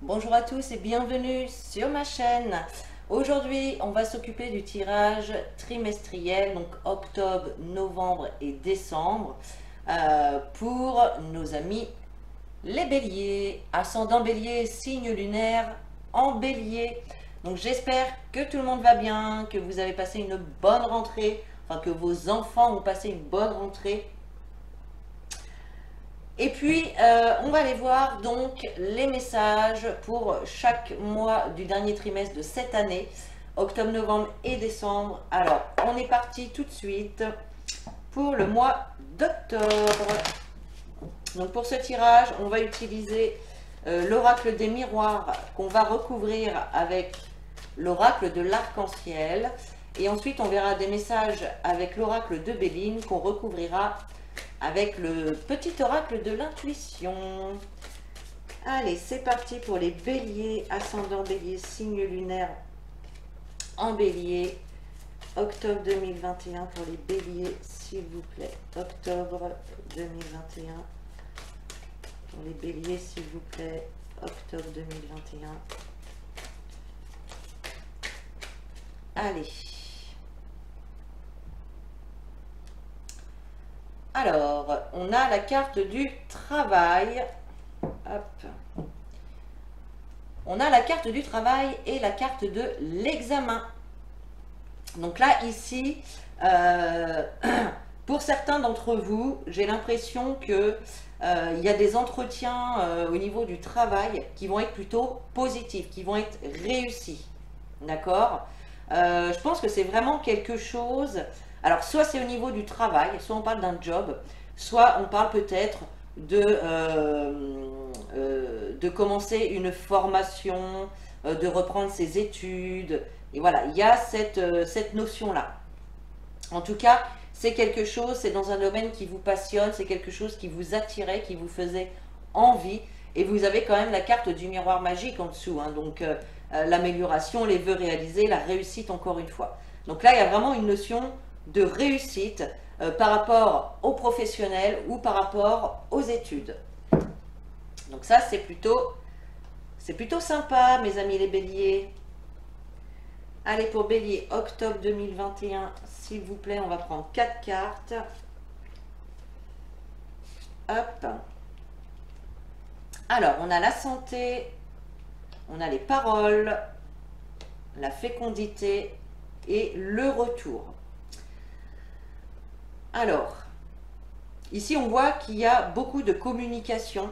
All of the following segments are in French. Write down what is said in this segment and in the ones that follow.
Bonjour à tous et bienvenue sur ma chaîne. Aujourd'hui, on va s'occuper du tirage trimestriel, donc octobre, novembre et décembre, pour nos amis les béliers. Ascendant bélier, signe lunaire en bélier. Donc j'espère que tout le monde va bien, que vous avez passé une bonne rentrée, enfin que vos enfants ont passé une bonne rentrée. Et puis, on va aller voir donc les messages pour chaque mois du dernier trimestre de cette année, octobre, novembre et décembre. Alors, on est parti tout de suite pour le mois d'octobre. Donc, pour ce tirage, on va utiliser l'oracle des miroirs qu'on va recouvrir avec l'oracle de l'arc-en-ciel. Et ensuite, on verra des messages avec l'oracle de Béline qu'on recouvrira avec le petit oracle de l'intuition. Allez, c'est parti pour les béliers, ascendant bélier, signe lunaire en bélier, octobre 2021 pour les béliers, s'il vous plaît. Octobre 2021 pour les béliers, s'il vous plaît. Octobre 2021. Allez. Alors, on a la carte du travail. Hop. On a la carte du travail et la carte de l'examen. Donc là, ici, pour certains d'entre vous, j'ai l'impression que il y a des entretiens au niveau du travail qui vont être plutôt positifs, qui vont être réussis. D'accord? Je pense que c'est vraiment quelque chose. Alors, soit c'est au niveau du travail, soit on parle d'un job, soit on parle peut-être de commencer une formation, de reprendre ses études. Et voilà, il y a cette notion-là. En tout cas, c'est quelque chose, c'est dans un domaine qui vous passionne, c'est quelque chose qui vous attirait, qui vous faisait envie. Et vous avez quand même la carte du miroir magique en dessous. Hein, donc, l'amélioration, les vœux réalisés, la réussite encore une fois. Donc là, il y a vraiment une notion de réussite par rapport aux professionnels ou par rapport aux études. Donc ça, c'est plutôt sympa, mes amis les béliers. Allez, pour bélier, octobre 2021, s'il vous plaît, on va prendre 4 cartes. Hop. Alors, on a la santé, on a les paroles, la fécondité et le retour. Alors, ici on voit qu'il y a beaucoup de communication,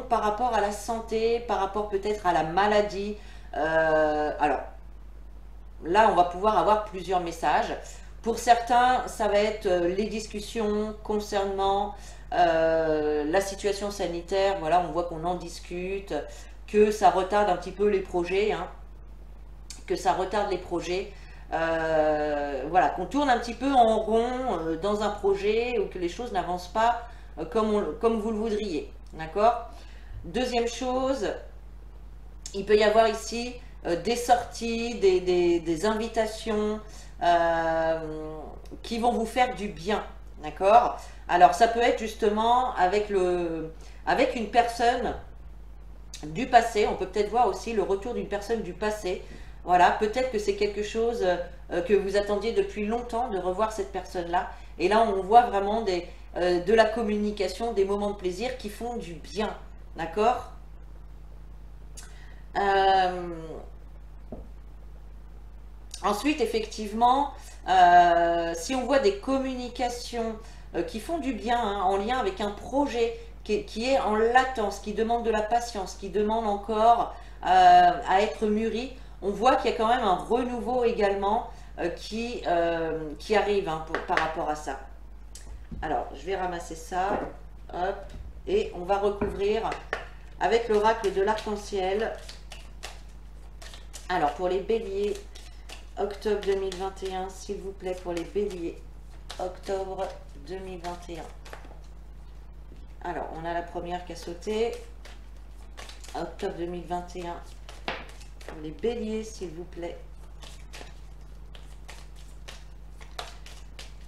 par rapport à la santé, par rapport peut-être à la maladie. Alors, là on va pouvoir avoir plusieurs messages. Pour certains, ça va être les discussions concernant la situation sanitaire. Voilà, on voit qu'on en discute, que ça retarde un petit peu les projets, hein, que ça retarde les projets. Voilà, qu'on tourne un petit peu en rond dans un projet ou que les choses n'avancent pas comme vous le voudriez. D'accord? Deuxième chose, il peut y avoir ici des sorties, des invitations qui vont vous faire du bien. D'accord? Alors, ça peut être justement avec une personne du passé. On peut peut-être voir aussi le retour d'une personne du passé. Voilà, peut-être que c'est quelque chose que vous attendiez depuis longtemps, de revoir cette personne-là. Et là, on voit vraiment de la communication, des moments de plaisir qui font du bien. D'accord? Ensuite, effectivement, si on voit des communications qui font du bien, hein, en lien avec un projet qui est en latence, qui demande de la patience, qui demande encore à être mûri, on voit qu'il y a quand même un renouveau également qui arrive, hein, par rapport à ça. Alors, je vais ramasser ça, hop, et on va recouvrir avec l'oracle de l'arc-en-ciel. Alors, pour les béliers, octobre 2021, s'il vous plaît, pour les béliers, octobre 2021. Alors, on a la première qui a sauté, octobre 2021. Pour les béliers, s'il vous plaît.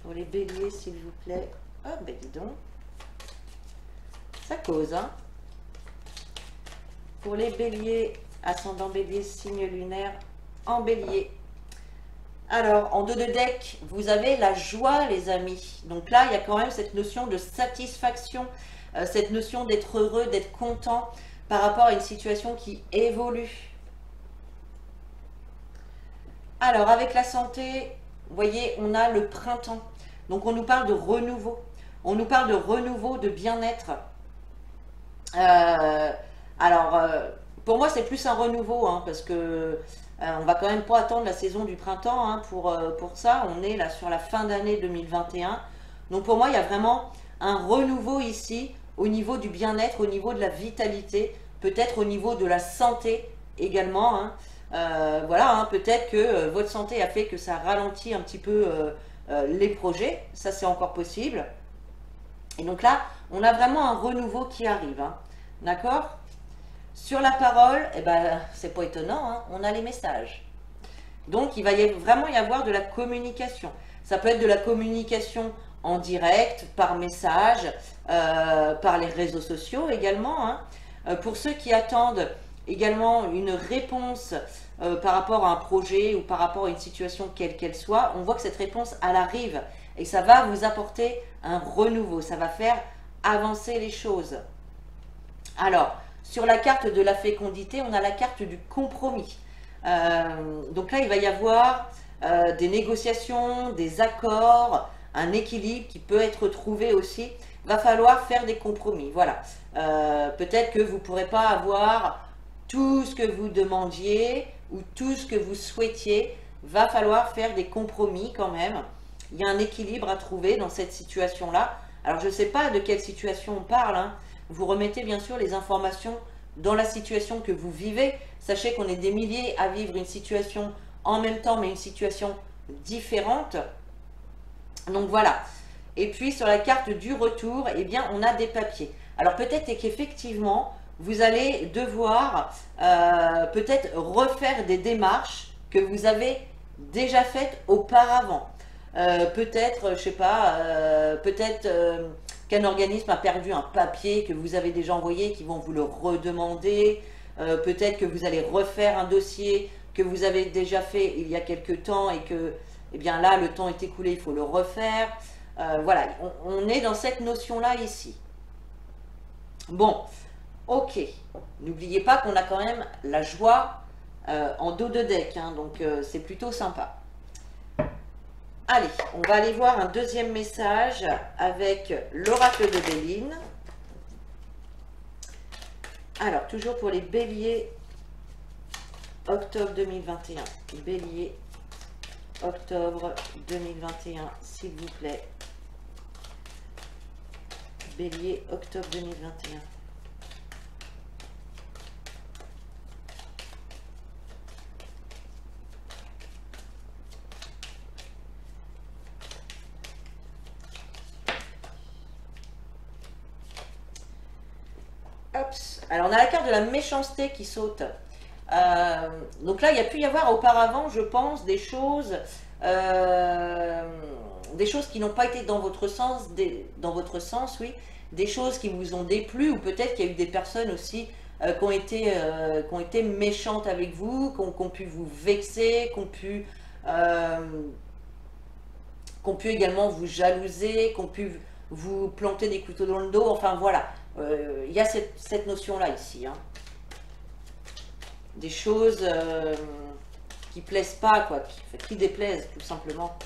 Pour les béliers, s'il vous plaît. Oh, ben dis donc. Ça cause, hein. pour les béliers, ascendant bélier, signe lunaire en bélier. Alors, en dos de deck, vous avez la joie, les amis. Donc là, il y a quand même cette notion de satisfaction, cette notion d'être heureux, d'être content par rapport à une situation qui évolue. Alors, avec la santé, vous voyez, on a le printemps. Donc, on nous parle de renouveau. On nous parle de renouveau, de bien-être. Pour moi, c'est plus un renouveau, hein, parce que on va quand même pas attendre la saison du printemps, hein, pour ça. On est là sur la fin d'année 2021. Donc, pour moi, il y a vraiment un renouveau ici au niveau du bien-être, au niveau de la vitalité, peut-être au niveau de la santé également, hein. Voilà, hein, peut-être que votre santé a fait que ça ralentit un petit peu les projets. Ça, c'est encore possible. Et donc là, on a vraiment un renouveau qui arrive, hein. D'accord? Sur la parole, eh ben, c'est pas étonnant, hein, on a les messages. Donc, il va vraiment y avoir de la communication. Ça peut être de la communication en direct, par message, par les réseaux sociaux également, hein. Pour ceux qui attendent également une réponse par rapport à un projet ou par rapport à une situation quelle qu'elle soit, on voit que cette réponse, elle arrive et ça va vous apporter un renouveau, ça va faire avancer les choses. Alors, sur la carte de la fécondité, on a la carte du compromis. Donc là, il va y avoir des négociations, des accords, un équilibre qui peut être trouvé aussi. Il va falloir faire des compromis, voilà. Peut-être que vous ne pourrez pas avoir tout ce que vous demandiez ou tout ce que vous souhaitiez. Va falloir faire des compromis quand même. Il y a un équilibre à trouver dans cette situation-là. Alors, je ne sais pas de quelle situation on parle, hein. Vous remettez bien sûr les informations dans la situation que vous vivez. Sachez qu'on est des milliers à vivre une situation en même temps, mais une situation différente. Donc voilà. Et puis sur la carte du retour, eh bien, on a des papiers. Alors peut-être qu'effectivement, vous allez devoir peut-être refaire des démarches que vous avez déjà faites auparavant. Peut-être, je sais pas, peut-être qu'un organisme a perdu un papier que vous avez déjà envoyé, qui vont vous le redemander. Peut-être que vous allez refaire un dossier que vous avez déjà fait il y a quelque temps et que, eh bien là, le temps est écoulé, il faut le refaire. Voilà, on est dans cette notion-là ici. Bon, ok. N'oubliez pas qu'on a quand même la joie en dos de deck, hein, donc c'est plutôt sympa. Allez, on va aller voir un deuxième message avec l'oracle de Béline. Alors, toujours pour les béliers, octobre 2021. Bélier, octobre 2021, s'il vous plaît. Bélier, octobre 2021. Alors, on a la carte de la méchanceté qui saute. Donc là, il y a pu y avoir auparavant, je pense, des choses qui n'ont pas été dans votre sens, oui, des choses qui vous ont déplu, ou peut-être qu'il y a eu des personnes aussi qui ont été méchantes avec vous, qui ont pu vous vexer, qui ont pu également vous jalouser, qui ont pu vous planter des couteaux dans le dos, enfin voilà. Il y a cette notion-là ici, hein. Des choses qui plaisent pas, quoi, qui déplaisent, tout simplement.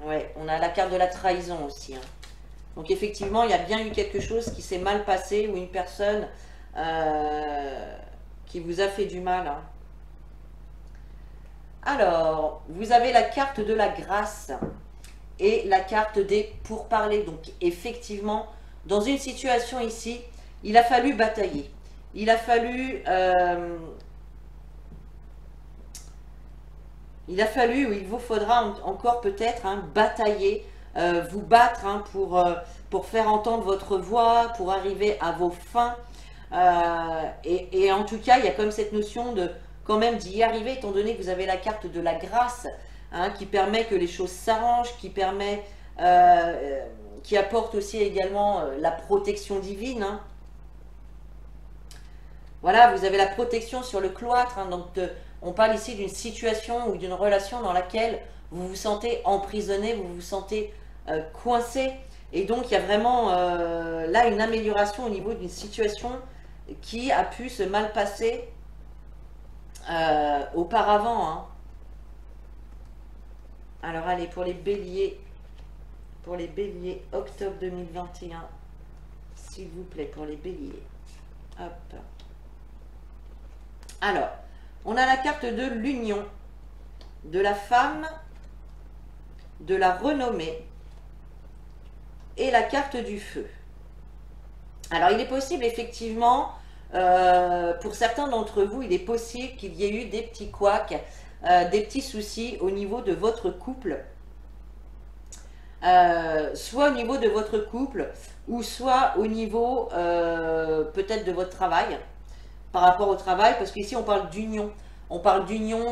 Ouais, on a la carte de la trahison aussi, hein. Donc effectivement, il y a bien eu quelque chose qui s'est mal passé, ou une personne qui vous a fait du mal, hein. Alors, vous avez la carte de la grâce et la carte des pourparlers. Donc effectivement, dans une situation ici, il a fallu batailler. Il a fallu, ou il vous faudra encore peut-être, hein, batailler, vous battre, hein, pour faire entendre votre voix, pour arriver à vos fins. Et en tout cas, il y a comme cette notion de quand même d'y arriver, étant donné que vous avez la carte de la grâce, hein, qui permet que les choses s'arrangent, qui apporte aussi également la protection divine, hein. Voilà, vous avez la protection sur le cloître, hein, donc on parle ici d'une situation ou d'une relation dans laquelle vous vous sentez emprisonné, vous vous sentez coincé. Et donc, il y a vraiment là une amélioration au niveau d'une situation qui a pu se mal passer auparavant. Hein. Alors, allez, pour les béliers, octobre 2021, s'il vous plaît, pour les béliers. Hop. Alors, on a la carte de l'union, de la femme, de la renommée et la carte du feu. Alors, il est possible, effectivement, pour certains d'entre vous, il est possible qu'il y ait eu des petits couacs, des petits soucis au niveau de votre couple. Soit au niveau de votre couple, ou soit au niveau peut-être de votre travail, par rapport au travail, parce qu'ici on parle d'union,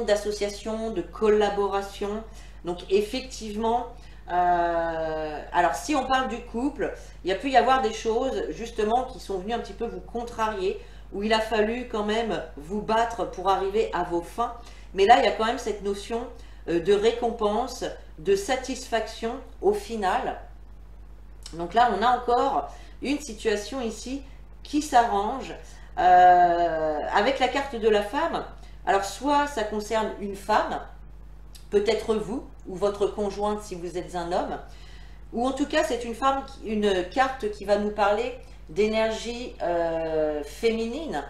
d'association, de collaboration. Donc effectivement, alors si on parle du couple, il y a pu y avoir des choses justement qui sont venues un petit peu vous contrarier, où il a fallu quand même vous battre pour arriver à vos fins. Mais là, il y a quand même cette notion de récompense, de satisfaction au final. Donc là, on a encore une situation ici qui s'arrange avec la carte de la femme. Alors, soit ça concerne une femme, peut-être vous ou votre conjointe si vous êtes un homme, ou en tout cas, c'est une carte qui va nous parler d'énergie féminine,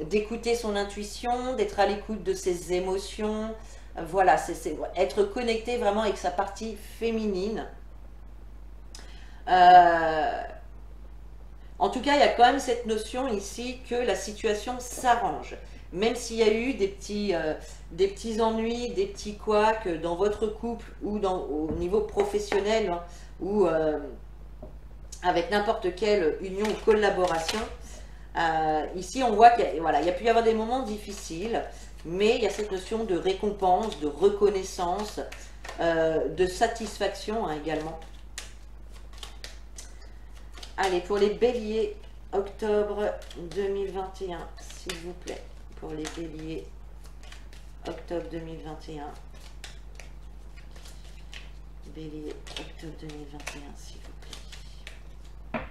d'écouter son intuition, d'être à l'écoute de ses émotions. Voilà, c'est être connecté vraiment avec sa partie féminine. En tout cas, il y a quand même cette notion ici que la situation s'arrange. Même s'il y a eu des petits ennuis, des petits couacs dans votre couple ou au niveau professionnel, hein, ou avec n'importe quelle union ou collaboration. Ici, on voit qu'il y a pu y avoir des moments difficiles, mais il y a cette notion de récompense, de reconnaissance, de satisfaction hein, également. Allez, pour les béliers, octobre 2021, s'il vous plaît. Pour les béliers, octobre 2021. Bélier, octobre 2021, s'il vous plaît.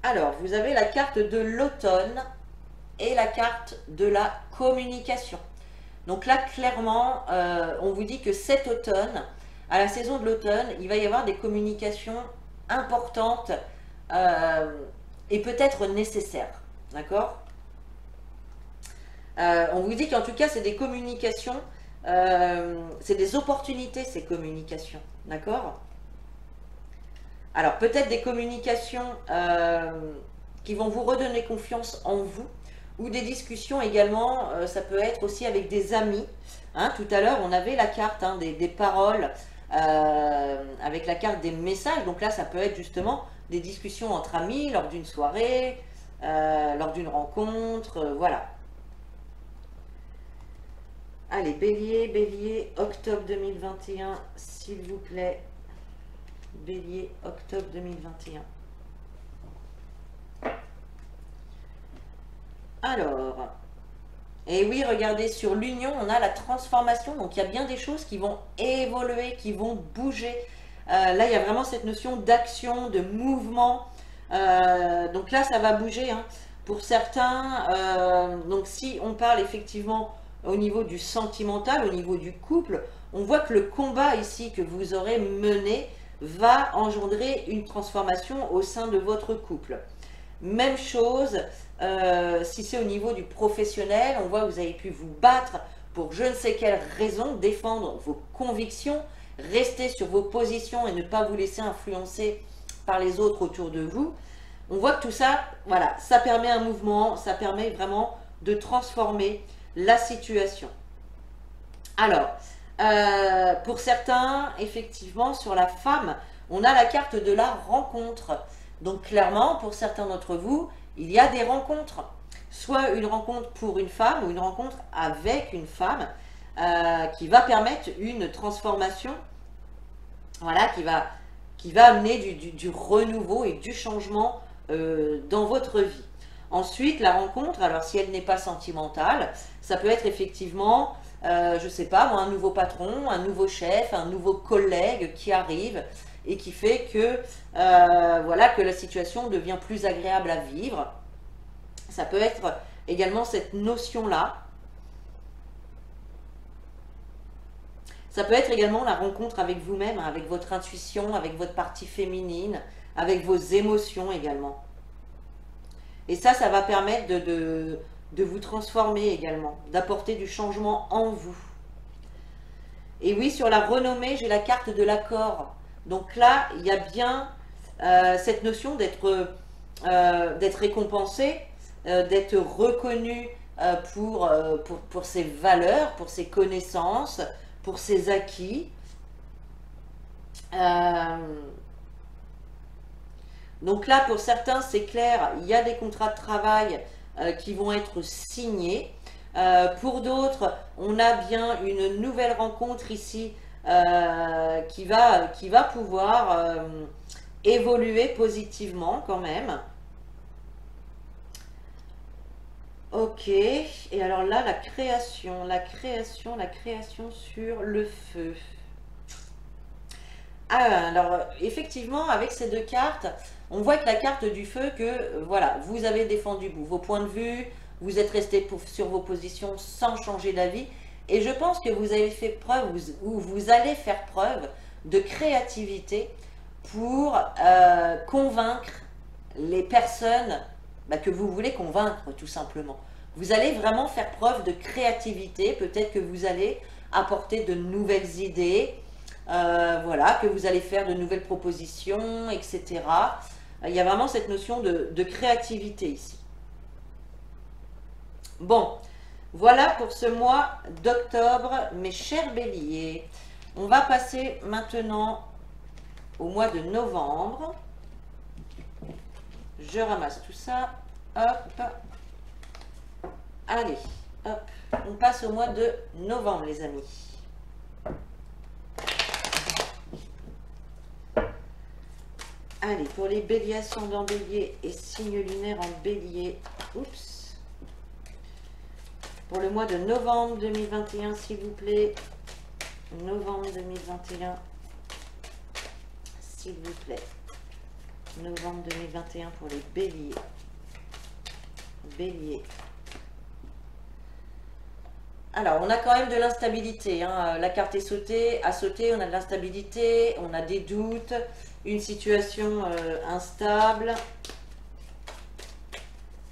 Alors, vous avez la carte de l'automne et la carte de la communication. Donc là, clairement, on vous dit que cet automne, à la saison de l'automne, il va y avoir des communications importantes et peut-être nécessaires. D'accord ? On vous dit qu'en tout cas, c'est des communications, c'est des opportunités, ces communications. D'accord ? Alors, peut-être des communications qui vont vous redonner confiance en vous, ou des discussions également, ça peut être aussi avec des amis. Hein, tout à l'heure, on avait la carte hein, des paroles, avec la carte des messages. Donc là, ça peut être justement des discussions entre amis, lors d'une soirée, lors d'une rencontre, voilà. Allez, bélier, octobre 2021, s'il vous plaît. Bélier, octobre 2021. Alors, et oui, regardez, sur l'union, on a la transformation. Donc, il y a bien des choses qui vont évoluer, qui vont bouger. Là, il y a vraiment cette notion d'action, de mouvement. Donc là, ça va bouger. Hein. Pour certains, donc si on parle effectivement au niveau du sentimental, au niveau du couple, on voit que le combat ici que vous aurez mené va engendrer une transformation au sein de votre couple. Même chose, si c'est au niveau du professionnel, on voit que vous avez pu vous battre pour je ne sais quelle raison, défendre vos convictions, rester sur vos positions et ne pas vous laisser influencer par les autres autour de vous. On voit que tout ça, voilà, ça permet un mouvement, ça permet vraiment de transformer la situation. Alors, pour certains, effectivement, sur la femme, on a la carte de la rencontre. Donc clairement, pour certains d'entre vous, il y a des rencontres. Soit une rencontre pour une femme ou une rencontre avec une femme qui va permettre une transformation, voilà, qui va amener du renouveau et du changement dans votre vie. Ensuite, la rencontre, alors si elle n'est pas sentimentale, ça peut être effectivement, je ne sais pas, moi, un nouveau patron, un nouveau chef, un nouveau collègue qui arrive et qui fait que, voilà, que la situation devient plus agréable à vivre. Ça peut être également cette notion-là. Ça peut être également la rencontre avec vous-même, avec votre intuition, avec votre partie féminine, avec vos émotions également. Et ça va permettre de vous transformer également, d'apporter du changement en vous. Et oui, sur la renommée, j'ai la carte de l'accord. Donc là, il y a bien cette notion d'être récompensé, d'être reconnu pour ses valeurs, pour ses connaissances, pour ses acquis. Donc là, pour certains, c'est clair, il y a des contrats de travail qui vont être signés. Pour d'autres, on a bien une nouvelle rencontre ici qui va pouvoir évoluer positivement quand même. Ok, et alors là, la création sur le feu. Ah, alors effectivement, avec ces deux cartes, on voit que la carte du feu, que voilà, vous avez défendu vos points de vue, vous êtes resté sur vos positions sans changer d'avis, et je pense que vous avez fait preuve, ou vous allez faire preuve de créativité pour convaincre les personnes que vous voulez convaincre, tout simplement. Vous allez vraiment faire preuve de créativité, peut-être que vous allez apporter de nouvelles idées, voilà, que vous allez faire de nouvelles propositions, etc. Il y a vraiment cette notion de créativité ici. Bon, voilà pour ce mois d'octobre, mes chers béliers. On va passer maintenant au mois de novembre. Je ramasse tout ça. Hop. Allez, hop. On passe au mois de novembre, les amis. Allez, pour les béliers, ascendant bélier et signe lunaire en bélier. Oups. Pour le mois de novembre 2021, s'il vous plaît. Novembre 2021. S'il vous plaît. Novembre 2021 pour les béliers. Bélier. Alors, on a quand même de l'instabilité. Hein. La carte est sautée, a sauté, on a de l'instabilité, on a des doutes, une situation instable.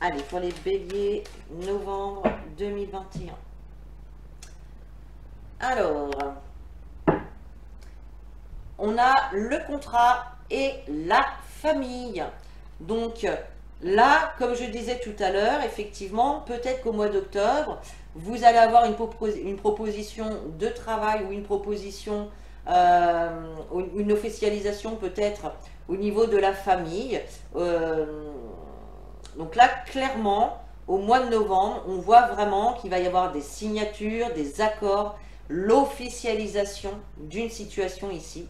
Allez, pour les béliers, novembre 2021. Alors, on a le contrat et la famille. Donc là, comme je disais tout à l'heure, effectivement, peut-être qu'au mois d'octobre, vous allez avoir une proposition de travail ou une proposition, une officialisation peut-être au niveau de la famille. Donc là, clairement, au mois de novembre, on voit vraiment qu'il va y avoir des signatures, des accords, l'officialisation d'une situation ici.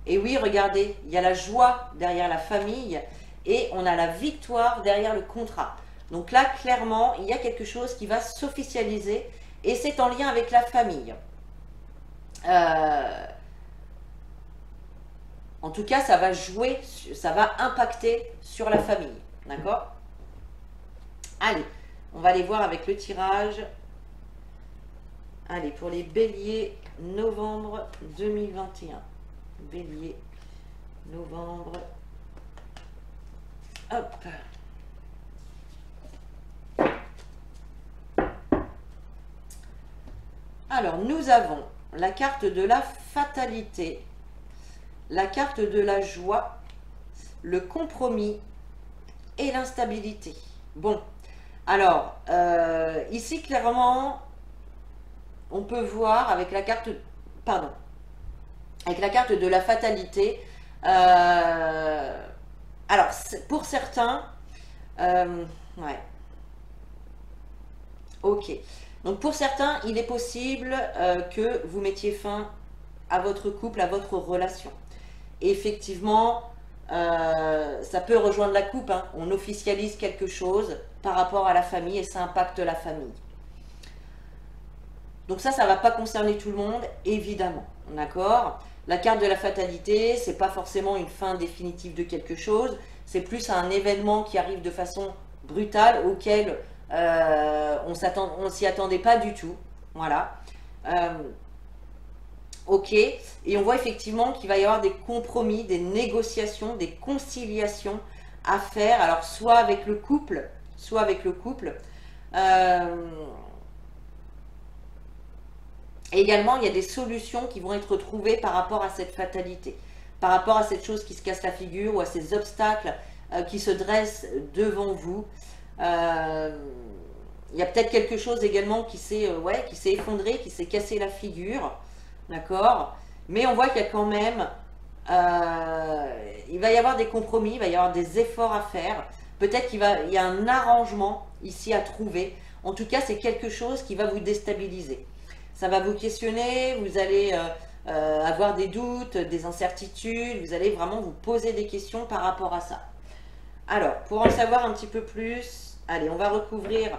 Et oui, regardez, il y a la joie derrière la famille et on a la victoire derrière le contrat. Donc là, clairement, il y a quelque chose qui va s'officialiser et c'est en lien avec la famille. En tout cas, ça va jouer, ça va impacter sur la famille. D'accord? Allez, on va aller voir avec le tirage. Allez, pour les béliers, novembre 2021. Bélier, novembre. Hop. Alors, nous avons la carte de la fatalité, la carte de la joie, le compromis et l'instabilité. Bon, alors, ici, clairement, on peut voir avec la carte, pardon, avec la carte de la fatalité. Alors, pour certains, ouais, ok. Donc, pour certains, il est possible que vous mettiez fin à votre couple, à votre relation. effectivement, ça peut rejoindre la coupe, hein. On officialise quelque chose par rapport à la famille et ça impacte la famille. Donc ça ne va pas concerner tout le monde, évidemment, d'accord? La carte de la fatalité, c'est pas forcément une fin définitive de quelque chose, c'est plus un événement qui arrive de façon brutale auquel on s'y attendait pas du tout, voilà. Ok, et on voit effectivement qu'il va y avoir des compromis, des négociations, des conciliations à faire, alors soit avec le couple, soit avec le couple. Également, il y a des solutions qui vont être trouvées par rapport à cette fatalité, par rapport à cette chose qui se casse la figure ou à ces obstacles qui se dressent devant vous. Il y a peut-être quelque chose également qui s'est effondré, qui s'est cassé la figure. D'accord? Mais on voit qu'il y a quand même, il va y avoir des compromis, il va y avoir des efforts à faire. Peut-être il y a un arrangement ici à trouver. En tout cas, c'est quelque chose qui va vous déstabiliser. Ça va vous questionner, vous allez avoir des doutes, des incertitudes, vous allez vraiment vous poser des questions par rapport à ça. Alors, pour en savoir un petit peu plus, allez, on va recouvrir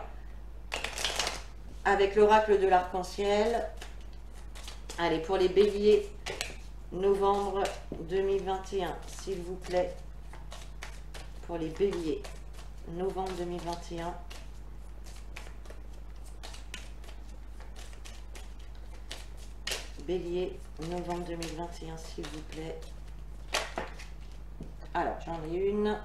avec l'oracle de l'arc-en-ciel. Allez, pour les béliers, novembre 2021, s'il vous plaît. Pour les béliers, novembre 2021. Bélier, novembre 2021, s'il vous plaît. Alors, j'en ai une.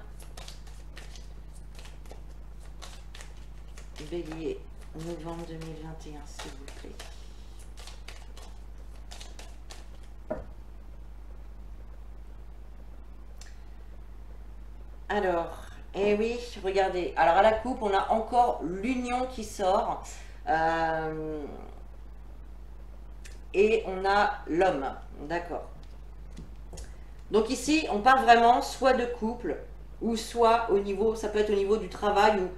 Bélier, novembre 2021, s'il vous plaît. Alors, eh oui, regardez. Alors, à la coupe, on a encore l'union qui sort. Et on a l'homme. D'accord. Donc ici, on parle vraiment soit de couple, ou soit au niveau, ça peut être au niveau du travail, ou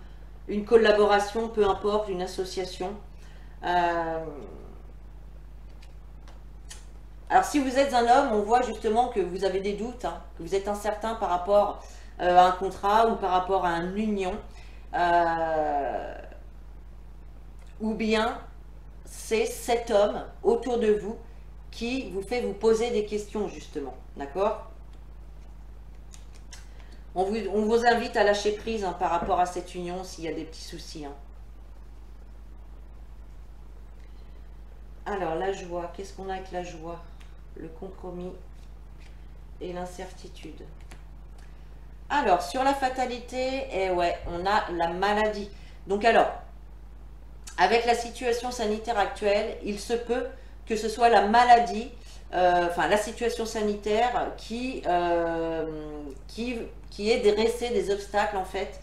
une collaboration, peu importe, une association. Alors, si vous êtes un homme, on voit justement que vous avez des doutes, hein, que vous êtes incertain par rapport à un contrat ou par rapport à une union. Ou bien, c'est cet homme autour de vous qui vous fait vous poser des questions, justement. D'accord? On vous invite à lâcher prise hein, par rapport à cette union s'il y a des petits soucis. Hein. Alors, la joie. Qu'est-ce qu'on a avec la joie? Le compromis et l'incertitude. Alors, sur la fatalité, eh ouais, on a la maladie. Donc alors, avec la situation sanitaire actuelle, il se peut que ce soit la maladie, la situation sanitaire qui ait dressé des obstacles en fait.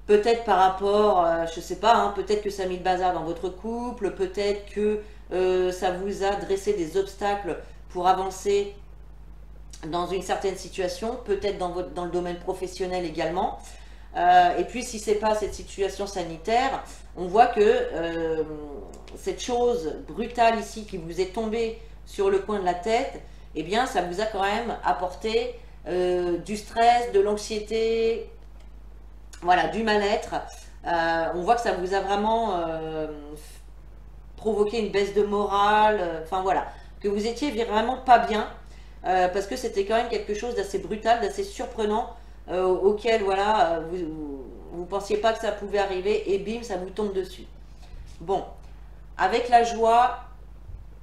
Peut-être par rapport, je sais pas, hein, peut-être que ça a mis le bazar dans votre couple, peut-être que ça vous a dressé des obstacles pour avancer dans une certaine situation, peut-être dans le domaine professionnel également. Et puis si c'est pas cette situation sanitaire, on voit que cette chose brutale ici qui vous est tombée sur le coin de la tête, eh bien ça vous a quand même apporté du stress, de l'anxiété, voilà, du mal-être. On voit que ça vous a vraiment provoqué une baisse de morale, enfin voilà, que vous étiez vraiment pas bien, parce que c'était quand même quelque chose d'assez brutal, d'assez surprenant, auquel voilà, vous pensiez pas que ça pouvait arriver et bim, ça vous tombe dessus. Bon, avec la joie,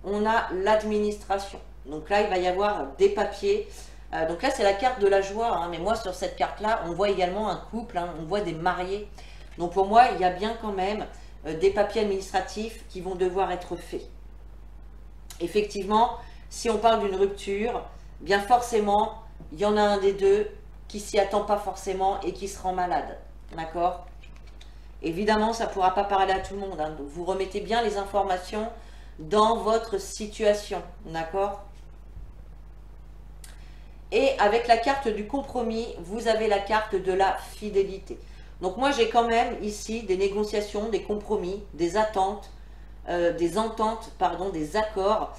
on a l'administration. Donc là, il va y avoir des papiers. Donc là, c'est la carte de la joie, hein, mais moi, sur cette carte-là, on voit également un couple, hein, on voit des mariés. Donc pour moi, il y a bien quand même des papiers administratifs qui vont devoir être faits. Effectivement, si on parle d'une rupture, bien forcément, il y en a un des deux qui s'y attend pas forcément et qui se rend malade. D'accord? Évidemment, ça ne pourra pas parler à tout le monde. Hein, donc vous remettez bien les informations dans votre situation. D'accord? Et avec la carte du compromis, vous avez la carte de la fidélité. Donc moi, j'ai quand même ici des négociations, des compromis, des attentes, des accords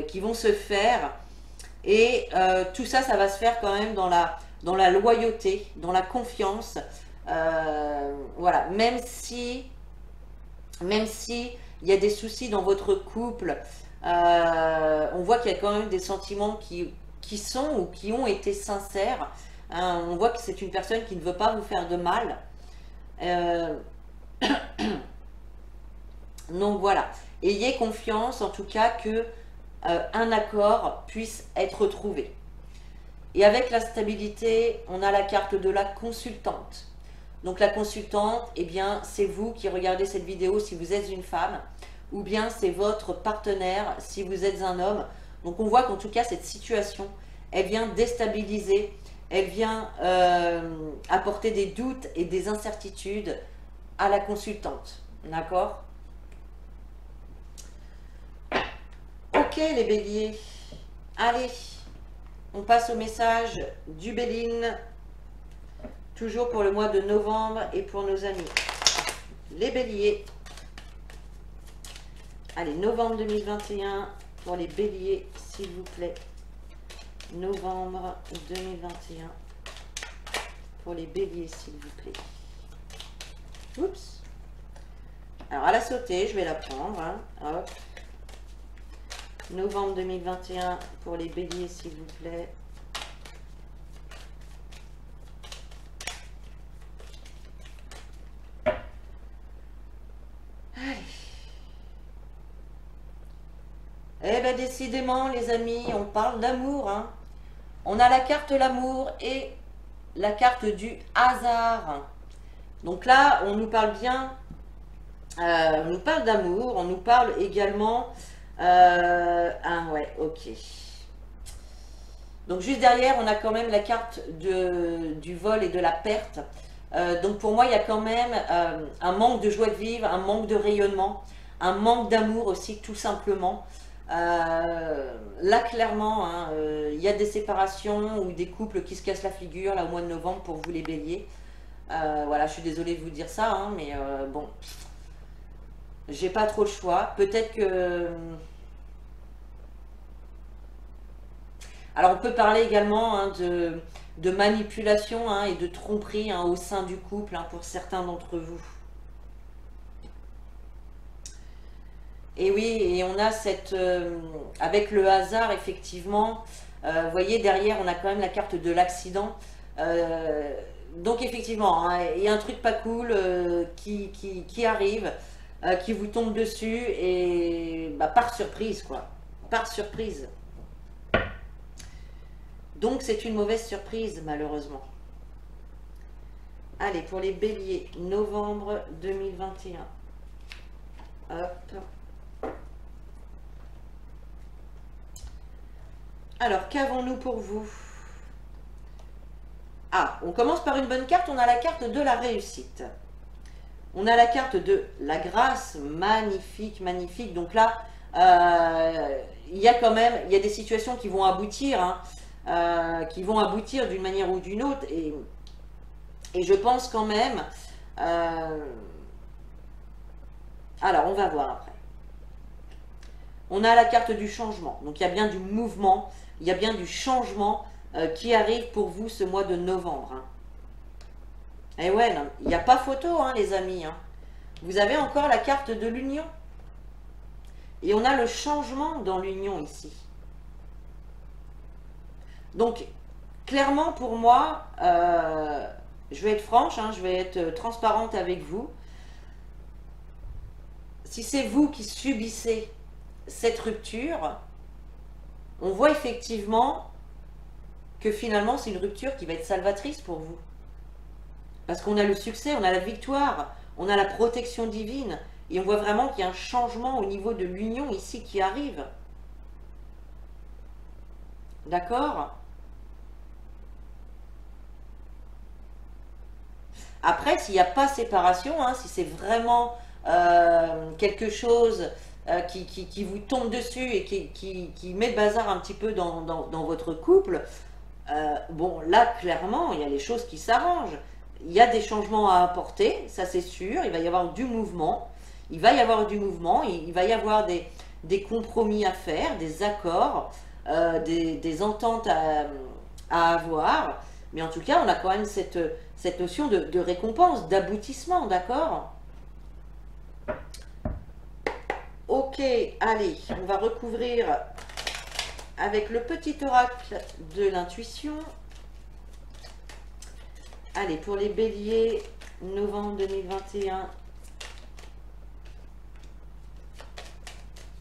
qui vont se faire. Et tout ça, ça va se faire quand même dans la loyauté, dans la confiance. Voilà, même si il y a des soucis dans votre couple, on voit qu'il y a quand même des sentiments qui sont ou qui ont été sincères. Hein, on voit que c'est une personne qui ne veut pas vous faire de mal. Donc voilà, ayez confiance en tout cas que un accord puisse être trouvé. Et avec la stabilité, on a la carte de la consultante. Donc la consultante, eh bien, c'est vous qui regardez cette vidéo si vous êtes une femme, ou bien c'est votre partenaire si vous êtes un homme. Donc on voit qu'en tout cas, cette situation, elle vient déstabiliser, elle vient apporter des doutes et des incertitudes à la consultante. D'accord? Ok les béliers, allez, on passe au message du Béline, toujours pour le mois de novembre et pour nos amis. Les béliers, allez, novembre 2021 pour les béliers, s'il vous plaît. Novembre 2021 pour les béliers, s'il vous plaît. Oups. Alors, à la sautée, je vais la prendre. Hein. Hop. Novembre 2021 pour les béliers, s'il vous plaît. Allez. Eh bien, décidément, les amis, on parle d'amour. Hein. On a la carte l'amour et la carte du hasard. Donc là, on nous parle bien, on nous parle d'amour, on nous parle également... ah ouais, ok. Donc juste derrière, on a quand même la carte du vol et de la perte. Donc pour moi, il y a quand même un manque de joie de vivre, un manque de rayonnement, un manque d'amour aussi, tout simplement. Là, clairement, hein, il y a des séparations ou des couples qui se cassent la figure là au mois de novembre pour vous les béliers. Voilà, je suis désolée de vous dire ça, hein, mais bon, j'ai pas trop le choix. Peut-être que... Alors, on peut parler également hein, de manipulation hein, et de tromperie hein, au sein du couple hein, pour certains d'entre vous. Et oui, et on a cette... avec le hasard, effectivement, vous voyez, derrière, on a quand même la carte de l'accident. Donc, effectivement, hein, il y a un truc pas cool qui arrive, qui vous tombe dessus, et bah, par surprise, quoi. Par surprise. Donc, c'est une mauvaise surprise, malheureusement. Allez, pour les béliers, novembre 2021. Hop. Alors, qu'avons-nous pour vous? Ah, on commence par une bonne carte, on a la carte de la réussite. On a la carte de la grâce, magnifique, magnifique. Donc là, il y a quand même, il y a des situations qui vont aboutir, hein, qui vont aboutir d'une manière ou d'une autre. Et je pense quand même... alors, on va voir après. On a la carte du changement. Donc, il y a bien du mouvement, il y a bien du changement qui arrive pour vous ce mois de novembre. Hein. Et ouais, il n'y a pas photo, hein, les amis. Hein. Vous avez encore la carte de l'union. Et on a le changement dans l'union ici. Donc, clairement, pour moi, je vais être franche, hein, je vais être transparente avec vous. Si c'est vous qui subissez cette rupture, on voit effectivement que finalement, c'est une rupture qui va être salvatrice pour vous. Parce qu'on a le succès, on a la victoire, on a la protection divine. Et on voit vraiment qu'il y a un changement au niveau de l'union ici qui arrive. D'accord? Après, s'il n'y a pas séparation, hein, si c'est vraiment quelque chose qui vous tombe dessus et qui met le bazar un petit peu dans votre couple, bon, là, clairement, il y a les choses qui s'arrangent. Il y a des changements à apporter, ça c'est sûr, il va y avoir du mouvement, il va y avoir des compromis à faire, des accords, des ententes à avoir. Mais en tout cas, on a quand même cette notion de récompense, d'aboutissement, d'accord? Ok, allez, on va recouvrir avec le petit oracle de l'intuition. Allez, pour les béliers, novembre 2021.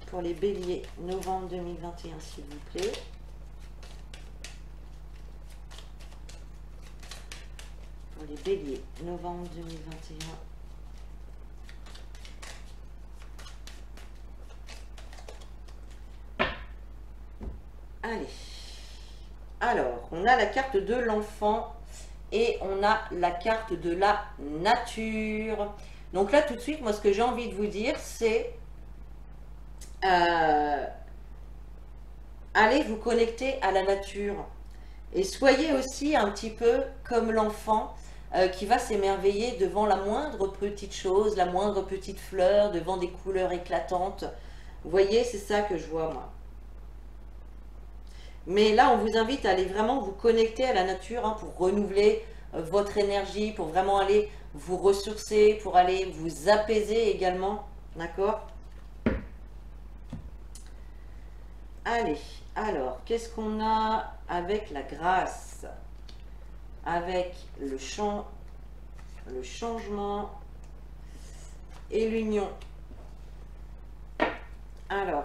Pour les béliers, novembre 2021, s'il vous plaît. Pour les béliers, novembre 2021. Allez. Alors, on a la carte de l'enfant et on a la carte de la nature. Donc là, tout de suite, moi, ce que j'ai envie de vous dire, c'est allez vous connecter à la nature. Et soyez aussi un petit peu comme l'enfant qui va s'émerveiller devant la moindre petite chose, la moindre petite fleur, devant des couleurs éclatantes. Vous voyez, c'est ça que je vois, moi. Mais là, on vous invite à aller vraiment vous connecter à la nature hein, pour renouveler votre énergie, pour vraiment aller vous ressourcer, pour aller vous apaiser également. D'accord? Allez, alors, qu'est-ce qu'on a avec la grâce? Avec le changement et l'union. Alors,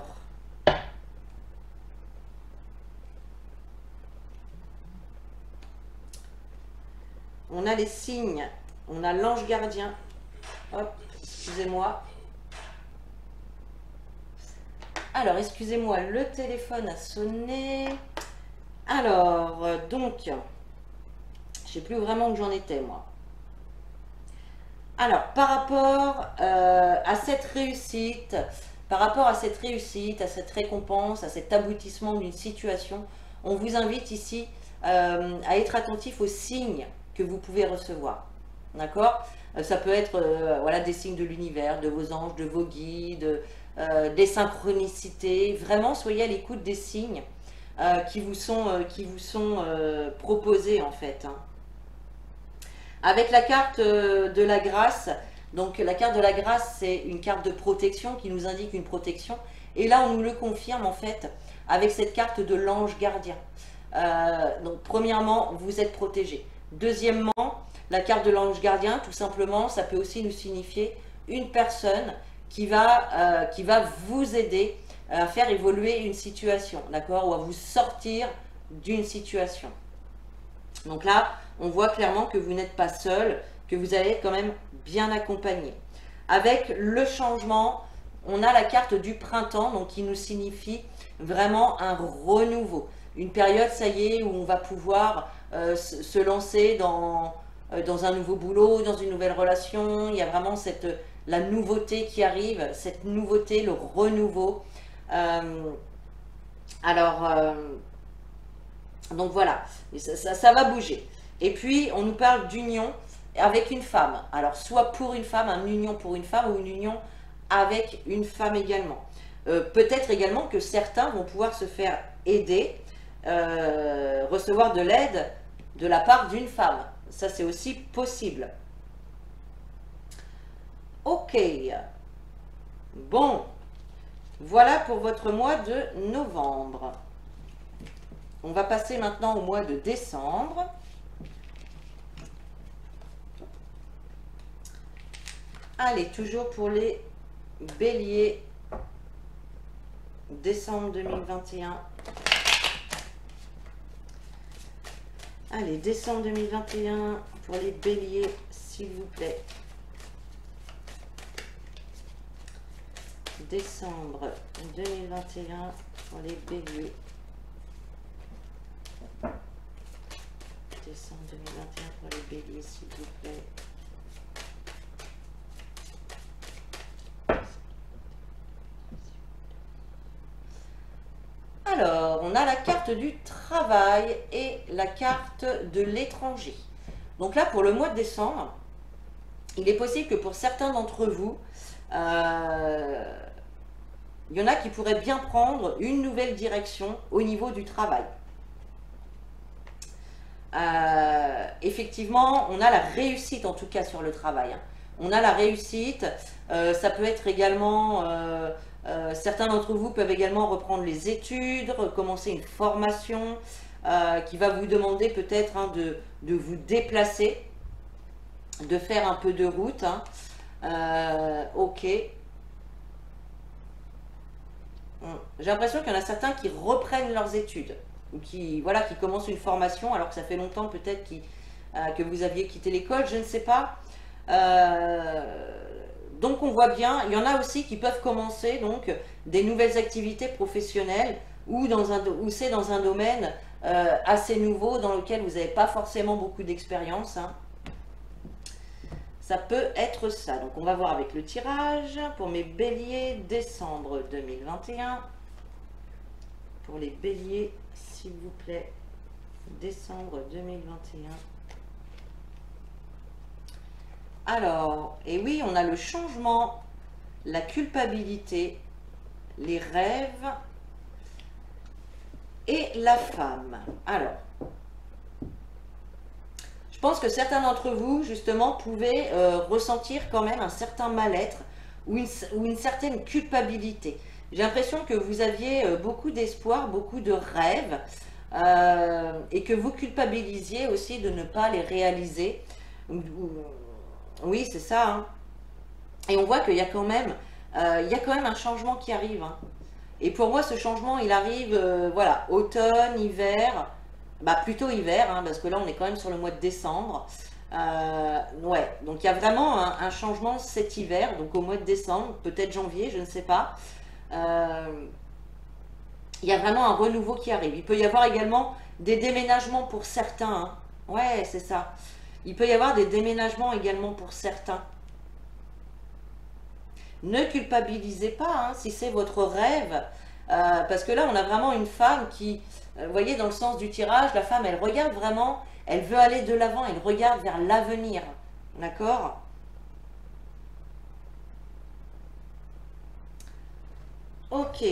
on a les signes, on a l'ange gardien. Hop, excusez-moi. Alors, excusez-moi, le téléphone a sonné. Alors, donc, je sais plus vraiment où j'en étais, moi. Alors, par rapport à cette réussite, à cette récompense, à cet aboutissement d'une situation, on vous invite ici à être attentif aux signes que vous pouvez recevoir. D'accord? Ça peut être voilà, des signes de l'univers, de vos anges, de vos guides, des synchronicités. Vraiment, soyez à l'écoute des signes qui vous sont proposés en fait. Hein. Avec la carte de la grâce, donc la carte de la grâce, c'est une carte de protection qui nous indique une protection. Et là, on nous le confirme en fait avec cette carte de l'ange gardien. Donc, premièrement, vous êtes protégé. Deuxièmement, la carte de l'ange gardien, tout simplement, ça peut aussi nous signifier une personne qui va vous aider à faire évoluer une situation, d'accord, ou à vous sortir d'une situation. Donc là, on voit clairement que vous n'êtes pas seul, que vous allez être quand même bien accompagné. Avec le changement, on a la carte du printemps, donc qui nous signifie vraiment un renouveau. Une période, ça y est, où on va pouvoir se lancer dans un nouveau boulot, dans une nouvelle relation. Il y a vraiment la nouveauté qui arrive, cette nouveauté, le renouveau. Donc voilà, ça va bouger. Et puis, on nous parle d'union avec une femme. Alors, soit pour une femme, une union pour une femme, ou une union avec une femme également. Peut-être également que certains vont pouvoir se faire aider, recevoir de l'aide de la part d'une femme. Ça, c'est aussi possible. Ok. Bon. Voilà pour votre mois de novembre. On va passer maintenant au mois de décembre. Allez, toujours pour les béliers. Décembre 2021. Allez, décembre 2021 pour les béliers, s'il vous plaît. Décembre 2021 pour les béliers. Décembre 2021 pour les béliers, s'il vous plaît. Alors, on a la carte du travail et la carte de l'étranger. Donc là, pour le mois de décembre, il est possible que pour certains d'entre vous, il y en a qui pourraient bien prendre une nouvelle direction au niveau du travail. Effectivement, on a la réussite en tout cas sur le travail. Hein. On a la réussite, ça peut être également, certains d'entre vous peuvent également reprendre les études, recommencer une formation qui va vous demander peut-être hein, de vous déplacer, de faire un peu de route. Hein. Ok. J'ai l'impression qu'il y en a certains qui reprennent leurs études ou qui, voilà, qui commencent une formation alors que ça fait longtemps peut-être que vous aviez quitté l'école, je ne sais pas. Donc on voit bien, il y en a aussi qui peuvent commencer donc des nouvelles activités professionnelles ou c'est dans un domaine assez nouveau dans lequel vous n'avez pas forcément beaucoup d'expérience. Hein. Ça peut être ça. Donc on va voir avec le tirage pour mes béliers décembre 2021. Pour les béliers, s'il vous plaît, décembre 2021. Alors, et oui, on a le changement, la culpabilité, les rêves et la femme. Alors, je pense que certains d'entre vous, justement, pouvaient ressentir quand même un certain mal-être ou une certaine culpabilité. J'ai l'impression que vous aviez beaucoup d'espoir, beaucoup de rêves et que vous culpabilisiez aussi de ne pas les réaliser. Oui, c'est ça. Hein. Et on voit qu'il y a quand même, un changement qui arrive. Hein. Et pour moi, ce changement, il arrive, voilà, automne, hiver, bah plutôt hiver, hein, parce que là, on est quand même sur le mois de décembre. Ouais, donc il y a vraiment un changement cet hiver, donc au mois de décembre, peut-être janvier, je ne sais pas. Il y a vraiment un renouveau qui arrive. Il peut y avoir également des déménagements pour certains. Hein. Ouais, c'est ça. Il peut y avoir des déménagements également pour certains. Ne culpabilisez pas hein, si c'est votre rêve. Parce que là, on a vraiment une femme qui, vous voyez, dans le sens du tirage, la femme, elle regarde vraiment, elle veut aller de l'avant, elle regarde vers l'avenir. D'accord ? Ok.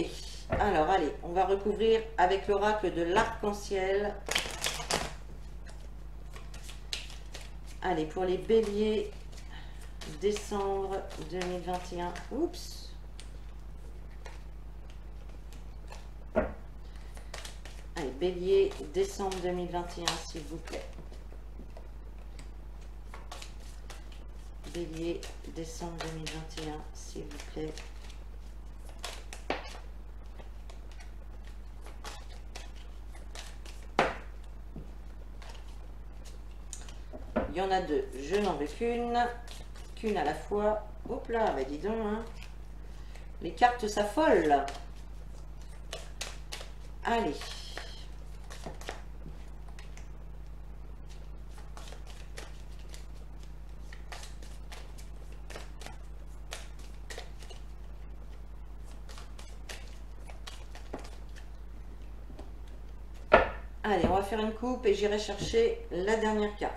Alors, allez, on va recouvrir avec l'oracle de l'arc-en-ciel. Allez, pour les béliers, décembre 2021. Oups. Allez, bélier, décembre 2021, s'il vous plaît. Bélier, décembre 2021, s'il vous plaît. Il y en a deux, je n'en veux qu'une à la fois. Hop là, bah dis donc, hein. Les cartes s'affolent. Allez. Allez, on va faire une coupe et j'irai chercher la dernière carte.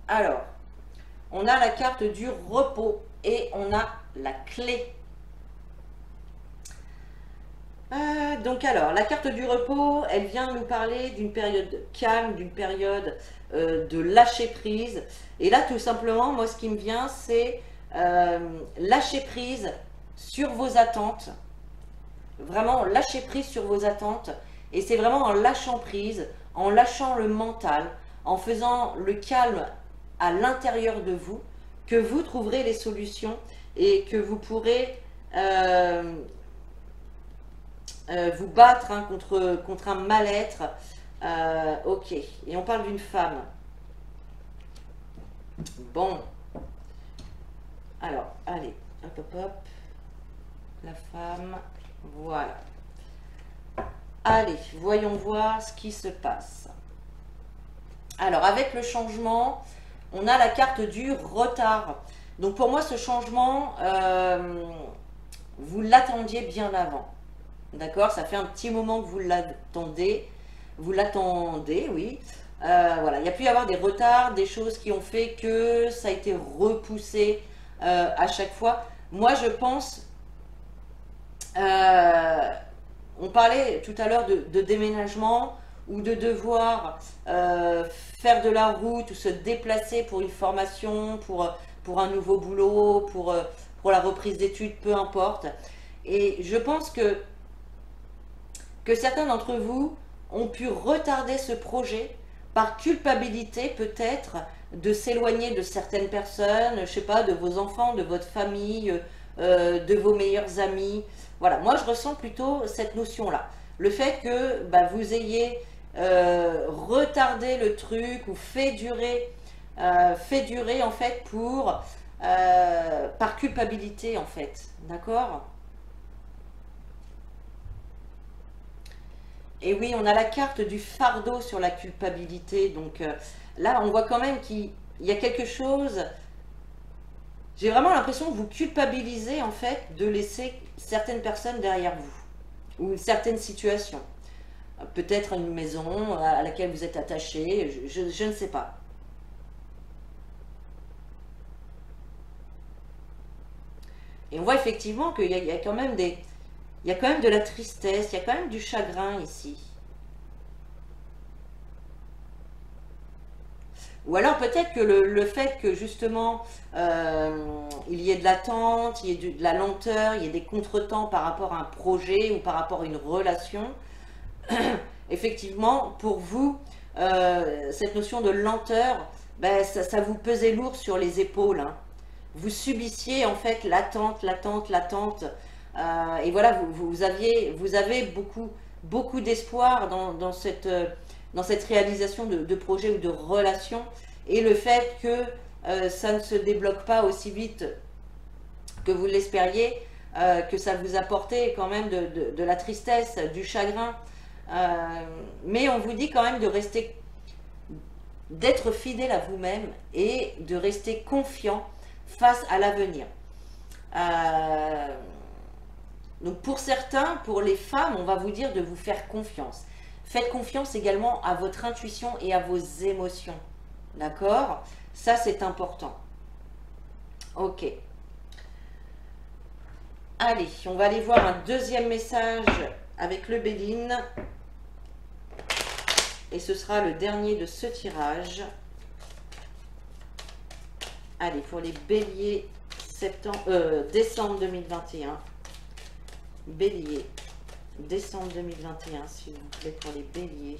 Alors, on a la carte du repos et on a la clé. Donc alors, la carte du repos, elle vient nous parler d'une période calme, d'une période de lâcher prise. Et là, tout simplement, moi, ce qui me vient, c'est lâcher prise sur vos attentes. Vraiment, lâcher prise sur vos attentes. Et c'est vraiment en lâchant prise, en lâchant le mental, en faisant le calme à l'intérieur de vous, que vous trouverez les solutions et que vous pourrez vous battre hein, contre un mal-être. Ok, et on parle d'une femme. Bon. Alors, allez, hop, hop, hop. La femme, voilà. Allez, voyons voir ce qui se passe. Alors, avec le changement, on a la carte du retard. Donc, pour moi, ce changement, vous l'attendiez bien avant. D'accord? Ça fait un petit moment que vous l'attendez. Vous l'attendez, oui. Voilà, il y a pu y avoir des retards, des choses qui ont fait que ça a été repoussé à chaque fois. Moi, je pense On parlait tout à l'heure de déménagement ou de devoir faire de la route ou se déplacer pour une formation, pour un nouveau boulot, pour la reprise d'études, peu importe. Et je pense que certains d'entre vous ont pu retarder ce projet par culpabilité peut-être de s'éloigner de certaines personnes, je sais pas, de vos enfants, de votre famille, de vos meilleurs amis. Voilà, moi je ressens plutôt cette notion-là. Le fait que bah, vous ayez retardé le truc ou fait durer en fait par culpabilité en fait, d'accord? Et oui, on a la carte du fardeau sur la culpabilité. Donc là, on voit quand même qu'il y a quelque chose. J'ai vraiment l'impression que vous culpabilisez en fait de laisser certaines personnes derrière vous ou une certaine situation. Peut-être une maison à laquelle vous êtes attaché, je ne sais pas. Et on voit effectivement qu'il y a quand même il y a quand même de la tristesse, il y a quand même du chagrin ici. Ou alors peut-être que le fait que justement il y ait de l'attente, il y ait de la lenteur, il y ait des contretemps par rapport à un projet ou par rapport à une relation, effectivement pour vous, cette notion de lenteur, ben, ça vous pesait lourd sur les épaules, hein. Vous subissiez en fait l'attente, l'attente, l'attente. Et voilà, vous avez beaucoup d'espoir dans cette réalisation de projet ou de relation. Et le fait que ça ne se débloque pas aussi vite que vous l'espériez, que ça vous apportait quand même de la tristesse, du chagrin. Mais on vous dit quand même de rester, d'être fidèle à vous-même et de rester confiant face à l'avenir. Donc pour certains, pour les femmes, on va vous dire de vous faire confiance. Faites confiance également à votre intuition et à vos émotions. D'accord? Ça, c'est important. Ok. Allez, on va aller voir un deuxième message avec le Béline. Et ce sera le dernier de ce tirage. Allez, pour les béliers, décembre 2021. Bélier, décembre 2021, s'il vous plaît, pour les béliers.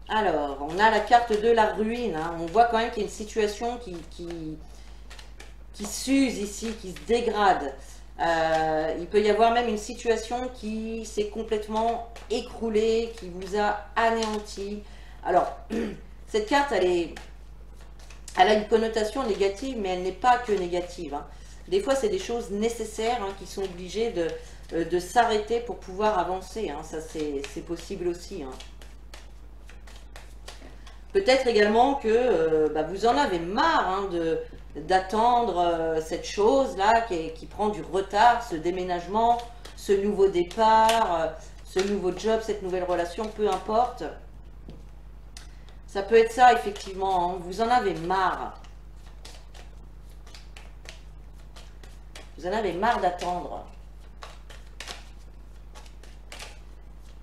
Alors, on a la carte de la ruine, hein. On voit quand même qu'il y a une situation qui s'use ici, qui se dégrade. Il peut y avoir même une situation qui s'est complètement écroulée, qui vous a anéanti. Alors, cette carte, elle a une connotation négative, mais elle n'est pas que négative, hein. Des fois, c'est des choses nécessaires, hein, qui sont obligées de s'arrêter pour pouvoir avancer, hein. Ça, c'est possible aussi, hein. Peut-être également que bah, vous en avez marre, hein, d'attendre cette chose-là qui prend du retard, ce déménagement, ce nouveau départ, ce nouveau job, cette nouvelle relation, peu importe. Ça peut être ça, effectivement, hein. Vous en avez marre. Vous en avez marre d'attendre.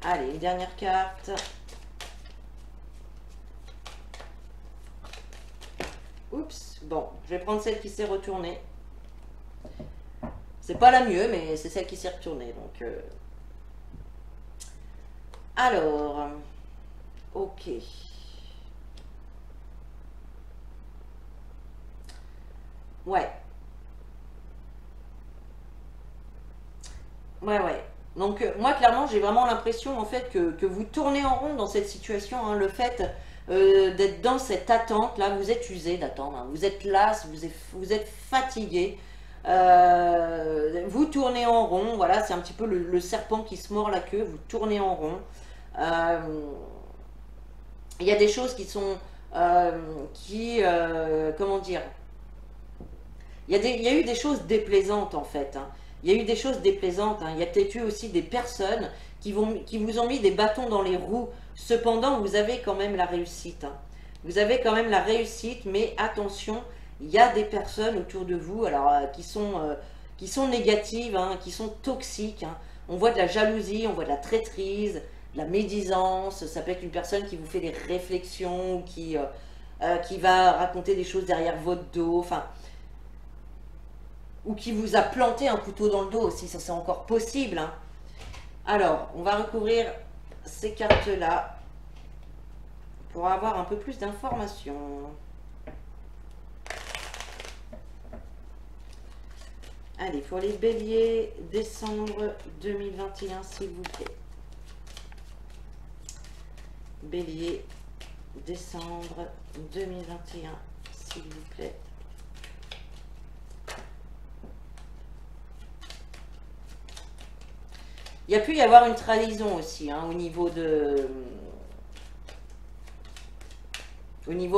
Allez, une dernière carte. Oups, bon, je vais prendre celle qui s'est retournée. C'est pas la mieux, mais c'est celle qui s'est retournée. Donc, alors, ok. Ouais. Ouais. Donc, moi, clairement, j'ai vraiment l'impression, en fait, que vous tournez en rond dans cette situation, hein. Le fait d'être dans cette attente, là, vous êtes usé d'attendre, hein. Vous êtes las, vous êtes fatigué. Vous tournez en rond, voilà, c'est un petit peu le serpent qui se mord la queue, vous tournez en rond. Il y a des choses qui sont... comment dire? Il y a eu des choses déplaisantes en fait, hein. Il y a eu des choses déplaisantes, hein. Il y a peut-être eu aussi des personnes qui vous ont mis des bâtons dans les roues. Cependant, vous avez quand même la réussite, hein. Vous avez quand même la réussite, mais attention, il y a des personnes autour de vous alors, qui sont négatives, hein, qui sont toxiques. Hein. On voit de la jalousie, on voit de la traîtrise, de la médisance. Ça peut être une personne qui vous fait des réflexions, qui va raconter des choses derrière votre dos, enfin, ou qui vous a planté un couteau dans le dos aussi, ça c'est encore possible. Hein. Alors, on va recouvrir ces cartes-là pour avoir un peu plus d'informations. Allez, pour les béliers, décembre 2021, s'il vous plaît. Bélier, décembre 2021, s'il vous plaît. Il y a pu y avoir une trahison aussi, hein, au niveau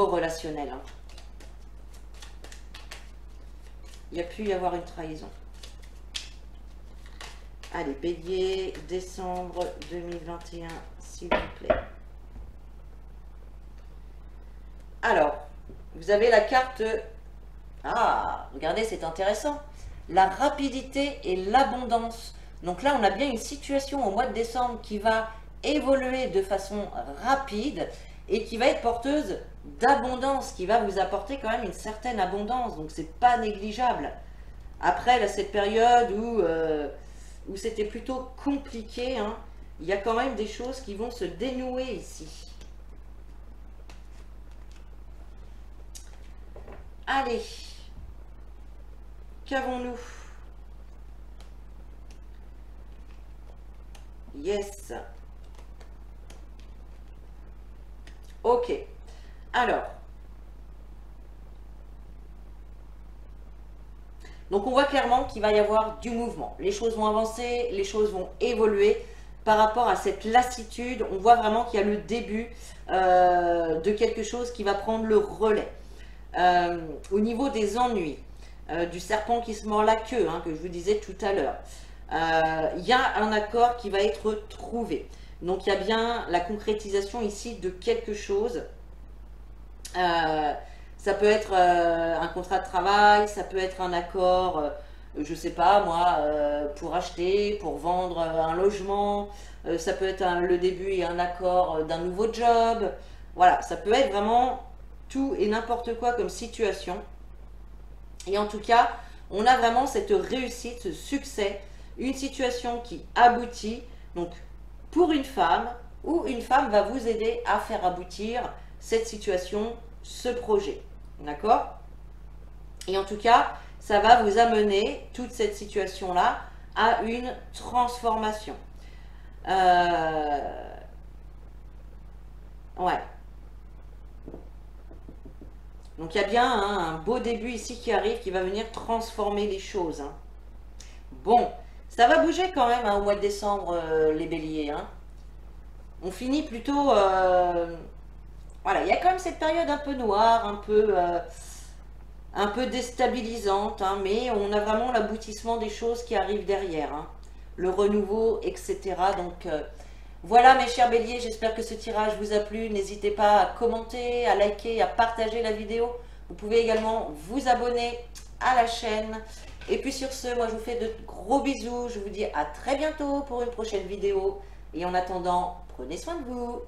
relationnel. Hein. Il y a pu y avoir une trahison. Allez, bélier, décembre 2021, s'il vous plaît. Alors, vous avez la carte... Ah, regardez, c'est intéressant. La rapidité et l'abondance. Donc là, on a bien une situation au mois de décembre qui va évoluer de façon rapide et qui va être porteuse d'abondance, qui va vous apporter quand même une certaine abondance. Donc, c'est pas négligeable. Après, là, cette période où c'était plutôt compliqué, hein, il y a quand même des choses qui vont se dénouer ici. Allez, qu'avons-nous? Yes. Ok. Alors. Donc on voit clairement qu'il va y avoir du mouvement. Les choses vont avancer, les choses vont évoluer. Par rapport à cette lassitude, on voit vraiment qu'il y a le début de quelque chose qui va prendre le relais. Au niveau des ennuis, du serpent qui se mord la queue, hein, que je vous disais tout à l'heure, il y a un accord qui va être trouvé. Donc il y a bien la concrétisation ici de quelque chose. Ça peut être un contrat de travail, ça peut être un accord, je ne sais pas moi, pour acheter, pour vendre un logement, ça peut être le début et un accord d'un nouveau job. Voilà, ça peut être vraiment tout et n'importe quoi comme situation. Et en tout cas, on a vraiment cette réussite, ce succès, une situation qui aboutit, donc pour une femme, ou une femme va vous aider à faire aboutir cette situation, ce projet. D'accord? Et en tout cas, ça va vous amener, toute cette situation-là, à une transformation. Ouais. Donc il y a bien hein, un beau début ici qui arrive, qui va venir transformer les choses. Hein. Bon, ça va bouger quand même hein, au mois de décembre, les béliers. Hein. On finit plutôt... voilà, il y a quand même cette période un peu noire, un peu déstabilisante, hein, mais on a vraiment l'aboutissement des choses qui arrivent derrière. Hein. Le renouveau, etc. Donc... voilà mes chers béliers, j'espère que ce tirage vous a plu. N'hésitez pas à commenter, à liker, à partager la vidéo. Vous pouvez également vous abonner à la chaîne. Et puis sur ce, moi je vous fais de gros bisous. Je vous dis à très bientôt pour une prochaine vidéo. Et en attendant, prenez soin de vous.